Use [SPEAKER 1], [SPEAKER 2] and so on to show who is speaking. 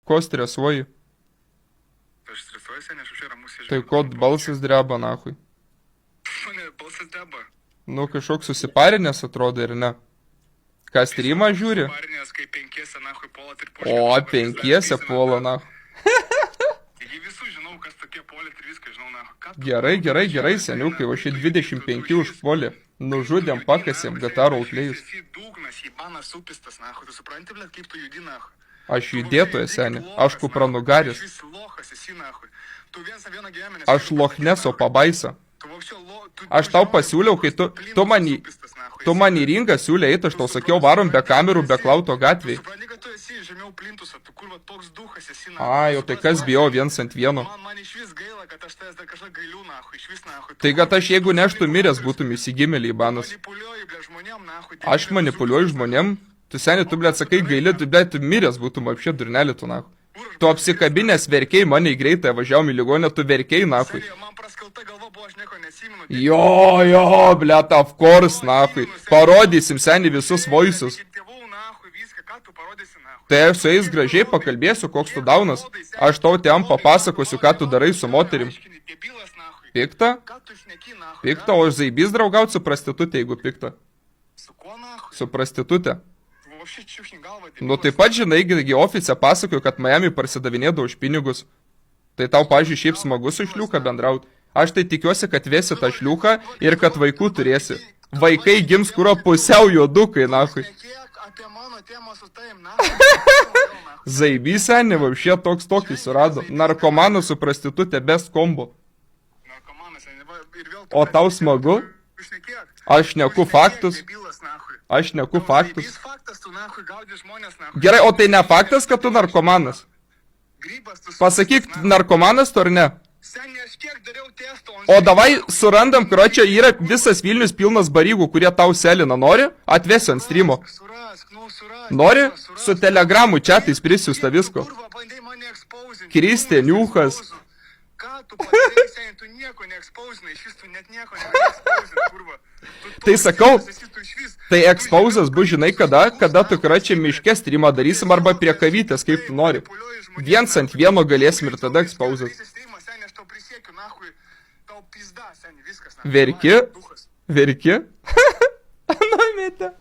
[SPEAKER 1] Ko stresuoji?
[SPEAKER 2] Aš stresuoju, seniai, aš čia ramus
[SPEAKER 1] Tai ko balsas dreba, nahui?
[SPEAKER 2] Mane balsas dreba.
[SPEAKER 1] Nu, kažkoks susiparinės atrodo ir ne. Ką streamą žiūri?
[SPEAKER 2] Parinės, kai penkiese, nahui, polat ir
[SPEAKER 1] O, penkiese puola, nahui.
[SPEAKER 2] Taigi visų žinau, kas tokie polat ir viską žinau, nahui.
[SPEAKER 1] Gerai, seniukai, o šį 25 užpuolė. Nužudėm, pakasėm, GTA roleplayus.
[SPEAKER 2] Esi dugnas, įbanas supistas, nahui. Tu supranti, blėt, kaip tu judi, nahui.
[SPEAKER 1] Aš judėtojas, seniai. Aš kupranugaris. Aš Lochneso pabaisa. Aš tau pasiūliau, kai tu man į ringą siūlė eiti, aš tau sakiau, varom be kamerų, be klauto gatvėj. Ai, o tai kas bijo 1-1? Tai kad aš jeigu neštų miręs, būtum įsigimėlį į banas. Aš manipuliuoju žmonėm. Tu seniai, tu, blėt, sakai gaili, tu, blėt, tu miręs būtum apšė durnelį, tu, nahu. Tu apsikabinės verkiai, mane į greitą važiavom į ligonę, tu verkiai, nahu. Jo, blėt, of course, nahu. Parodysim, seniai, visus voisus. Tai aš su jais gražiai pakalbėsiu, koks tu daunas. Aš tau tėm papasakosiu, ką tu darai su moterim. Pikta? Pikta, o aš zaibys draugaut su prostitutė, jeigu pikta. Su prostitutė. Nu taip pat, žinai, ofice pasakoju, kad Miami parsidavinėdavo už pinigus. Tai tau, pažiūrėjau, šiaip smagu su šliuka bendraut. Aš tai tikiuosi, kad vėsi tą šliuką ir kad vaikų turėsi. Vaikai gims kuro pusiau juodukai, nahui. Zaibys, seniai, vapšė toks tokį surado. Narkomanas su prostitutė best kombo. O tau smagu? Aš šneku faktus. Aš šneku faktus. Gerai, o tai ne faktas, kad tu narkomanas? Pasakyk, narkomanas tu ar ne? O davai surandam, kurio yra visas Vilnius pilnas barygų, kurie tau selina. Nori? Atvesiu ant streamo. Nori? Su telegramu čiatais prisiusta visko. Kristė, Niuchas. Tai sakau, tai exposas bus, žinai, kada tu kračiai miške streamą darysim arba prie kavytės, kaip tu nori. 1-1 galėsim ir tada exposas. Verki? Verki? Numetė.